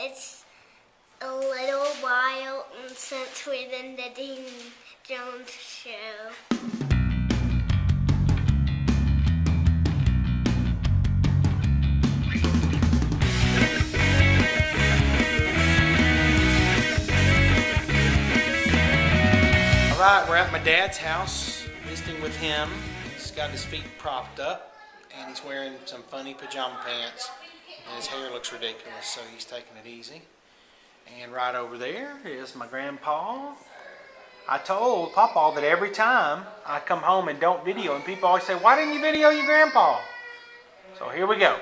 it's a little while since we've done the Dean Jones show. All right, we're at my dad's house visiting with him. He's got his feet propped up and he's wearing some funny pajama pants and his hair looks ridiculous, so he's taking it easy. And right over there is my grandpa. I told Papa that every time I come home and don't video, and people always say, "Why didn't you video your grandpa?" So here we go.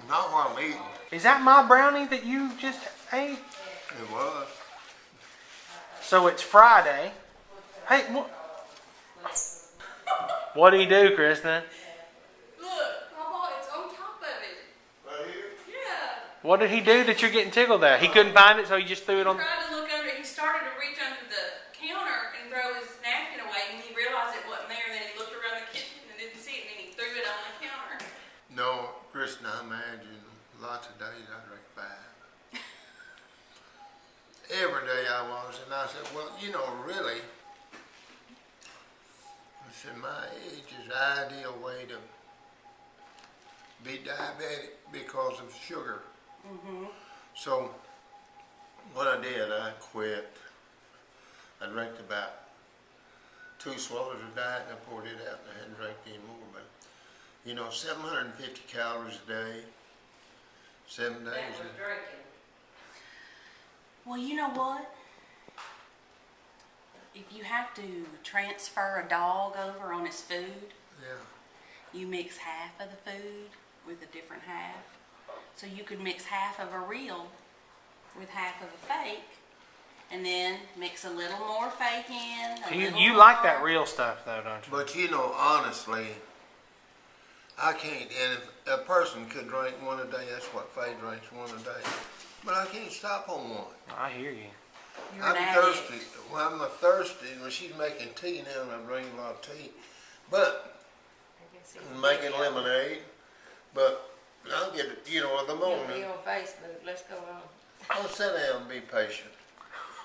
Not what I'm eating. Is that my brownie that you just ate? It was. So it's Friday. Hey, what do you do, Kristen? Look, Papa, it's on top of it. Right here? Yeah. What did he do that you're getting tickled at? He couldn't find it, so he just threw it on. He tried to look under. He started to reach under the counter and throw his napkin away, and he realized it wasn't there. And then he looked around the kitchen and didn't see it, and then he threw it on the counter. No, Kristen, I imagine lots of days I drink 5. Every day I was, and I said, well, you know, really, I said, my age is the ideal way to be diabetic because of sugar. Mm-hmm. So what I did, I quit. I drank about 2 swallows of diet and I poured it out and I hadn't drank any more. But, you know, 750 calories a day, 7 days. Well, you know what? If you have to transfer a dog over on his food, Yeah. you mix half of the food with a different half. So you could mix half of a real with half of a fake, and then mix a little more fake in. You like that real stuff, though, don't you? But you know, honestly, I can't, and if a person could drink one a day, that's what Faye drinks, one a day. But I can't stop on one. I hear you. You're I'm an addict. thirsty. Well, I'm thirsty. When she's making tea now, and I drink a lot of tea. But I'm making lemonade. But I'll get it, you know, in the You'll morning. be on Facebook. Let's go on. I'll sit down and be patient.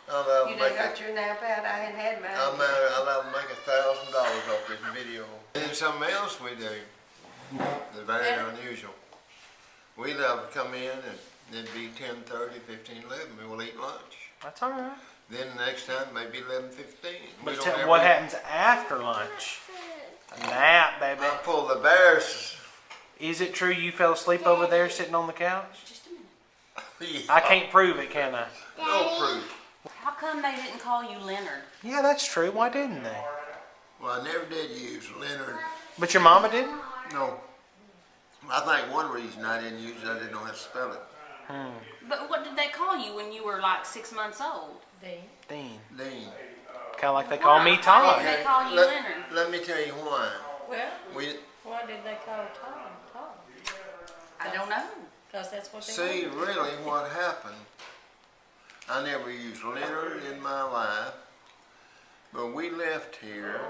You done got your nap out? I ain't had mine. I'll make $1,000 off this video. And then something else we do that's very unusual. We love to come in and it'd be 10:30, 15, 11. We'll eat lunch. That's all right. Then the next time maybe 11:15. But what happens after lunch? A nap, baby. I pull the bears. Is it true you fell asleep over there sitting on the couch? Just a minute. Yeah. I can't prove it, can I? No proof. How come they didn't call you Leonard? Yeah, that's true. Why didn't they? Well, I never did use Leonard. But your mama didn't? No. I think one reason I didn't use it, I didn't know how to spell it. But what did they call you when you were like 6 months old? Dean. Dean. Kind of like they call me Why Todd. did they call you Leonard? Let me tell you why. Well, We why did they call Todd? Todd? I don't know. Because that's what they see wanted. really what happened. I never used Leonard in my life, but we left here,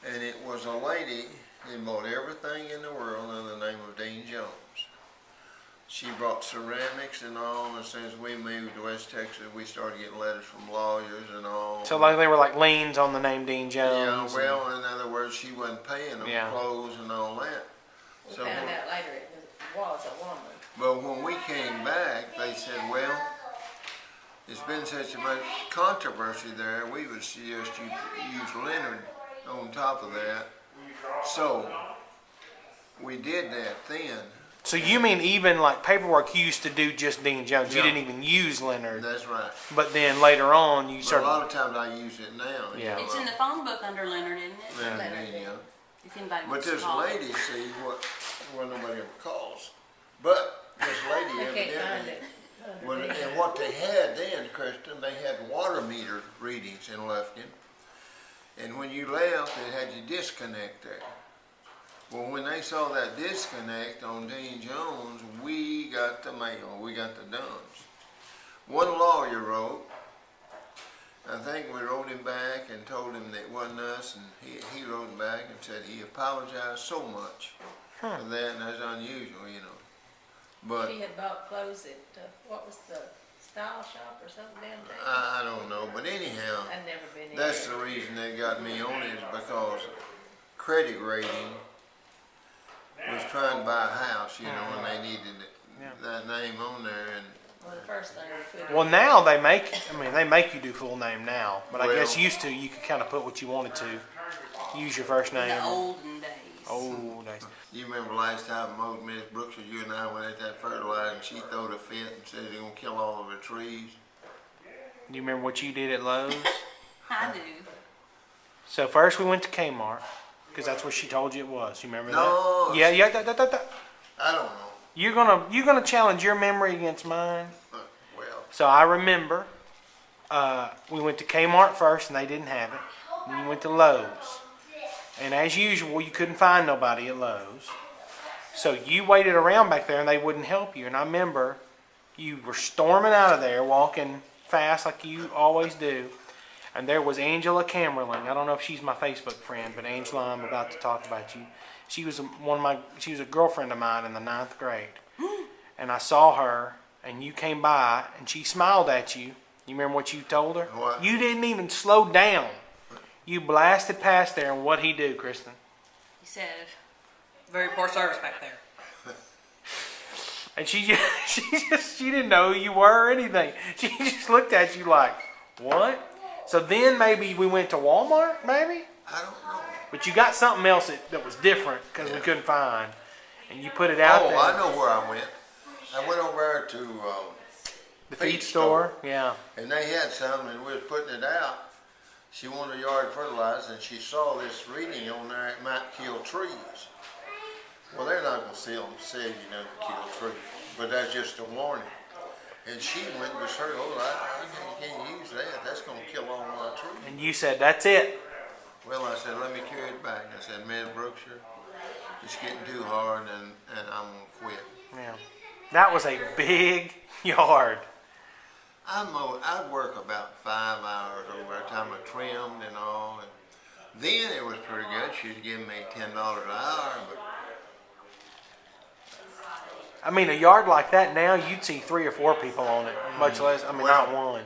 and it was a lady that bought everything in the world under the name of Dean Jones. She brought ceramics and all, and as soon as we moved to West Texas, we started getting letters from lawyers and all. So like they were like liens on the name Dean Yeah, Jones. well, in other words, she wasn't paying them Yeah. clothes and all that. We So, found out later it was a woman. but when we came back, they said, well, there's been such a much controversy there, we would suggest you use Leonard on top of that. So, we did that then. So you mean even like paperwork you used to do just Dean Jones? You Yeah. didn't even use Leonard. That's right. But then later on you But a started. lot of times I use it now. Yeah. It's in the phone book under Leonard, isn't it? Leonard, yeah. If anybody But wants to this call. lady, see, what nobody ever calls. But this lady They can't find evidently, it. and what they had then, Kristen, they had water meter readings in Lufkin. And when you left, it had your disconnect there. Well, when they saw that disconnect on Dean Jones, we got the mail, we got the duns. One lawyer wrote, I think we wrote him back and told him that it wasn't us, and he wrote back and said he apologized so much for that, and that's unusual, you know. But She had bought clothes at, what was the style shop or something down there? I don't know. But anyhow, I'd never been in. that's the reason they got me on it is because credit rating was trying to buy a house, you know, and they needed that name on there. And Well, the first thing we put. Well, now they make you do full name now, but I guess Well- used to you could kind of put what you wanted to. Use your first In name. the olden days. Old days. you remember last time Miss Brooks, you and I went at that fertilizer, and she throwed a fit and said they're gonna kill all of the trees. Do you remember what you did at Lowe's? I do. So first we went to Kmart because that's where she told you it was. You remember No. that? Yeah. I don't know. You're gonna challenge your memory against mine. Well, So I remember we went to Kmart first and they didn't have it. Then we went to Lowe's. And as usual, you couldn't find nobody at Lowe's. So you waited around back there and they wouldn't help you. And I remember you were storming out of there, walking fast like you always do. And there was Angela Camerling. I don't know if she's my Facebook friend, but Angela, I'm about to talk about you. She was she was a girlfriend of mine in the 9th grade. And I saw her and you came by and she smiled at you. You remember what you told her? What? You didn't even slow down. You blasted past there, and what'd he do, Kristen? He said, very poor service back there. And she didn't know who you were or anything. She just looked at you like, what? So then maybe we went to Walmart, maybe? I don't know. But you got something else that was different because we couldn't find. And you put it out there. Oh, I know where I went. I went over there to The feed store? Yeah. and they had some, and we was putting it out. She wanted a yard fertilizer, and she saw this reading on there, it might kill trees. Well, they're not going to say you know, kill trees, but that's just a warning. And she went and was heard, I can't use that. That's going to kill all my trees. And you said, that's it. Well, I said, let me carry it back. I said, man, Brookshire, it's getting too hard, and I'm going to quit. Yeah. That was a big yard. I'd work about 5 hours over there, time I trimmed and all. And then it was pretty good. She'd give me $10 an hour, but I mean, a yard like that now, you'd see 3 or 4 people on it, much less, not one.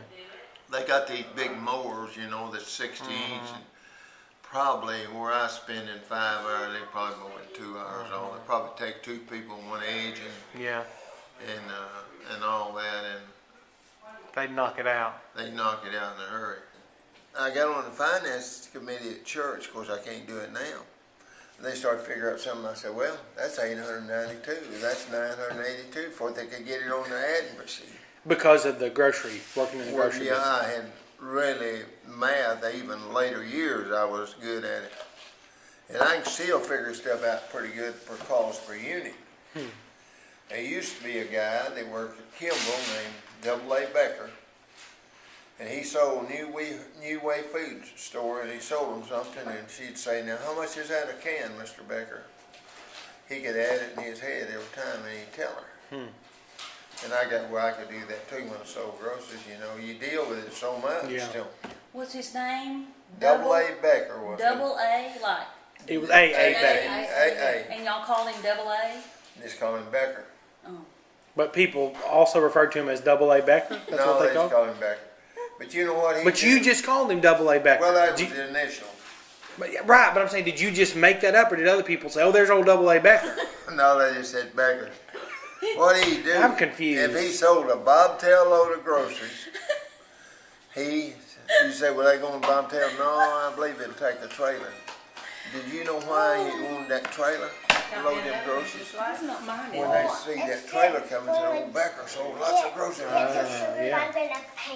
they got these big mowers, you know, that's 60 each. And probably where I spend in 5 hours, they probably mow in 2 hours on. They probably take 2 people on one edge Yeah. and all that, and They'd knock it out. they knock it out in a hurry. I got on the finance committee at church. Of course, I can't do it now. And they started figuring out something. I said, well, that's 892. That's 982 before they could get it on the adding machine. Because of the working in the Well, grocery yeah, business. I had really math. Even later years, I was good at it. And I can still figure stuff out pretty good per cost per unit. There used to be a guy that worked at Kimball named A. Becker. And he sold New Way Food Store, and he sold them something, and she'd say, now, how much is that a can, Mr. Becker? He could add it in his head every time, and he'd tell her. And I got where I could do that too when I sold groceries. You know, you deal with it so much. Yeah. Still. What's his name? A. Becker was Double A, like. It was A. it. Becker. A. And y'all called him Double A? Just call him Becker. Oh. But people also referred to him as A. Becker? That's No, what they they just called call him Becker. But you know what he But did? you just called him A. Becker. Well, that was Did you- the initial. right, but I'm saying, did you just make that up, or did other people say, oh, there's old A. Becker? No, they just said Becker. What he do? I'm confused. If he sold a bobtail load of groceries, you say, well, they going to bobtail? No, I believe it'll take a trailer. Did you know why he wanted that trailer to load them groceries? That's not mine. When they see that trailer coming, said, old Becker sold lots of groceries. yeah.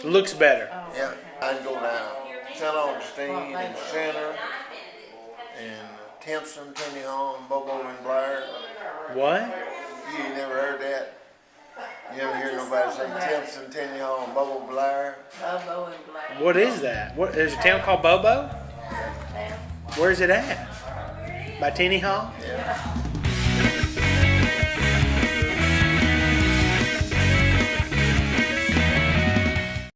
Looks better. Yeah, I'd go down St. Augustine and Center and Timpson, Tenny Hall, and Bobo and Blair. What? You ain't never heard that? You ever hear nobody say Timpson, Tenny Hall, and Bobo Blair? Bobo and Black. What is that? There's a town called Bobo? Where's it at? By Tenny Hall? Yeah.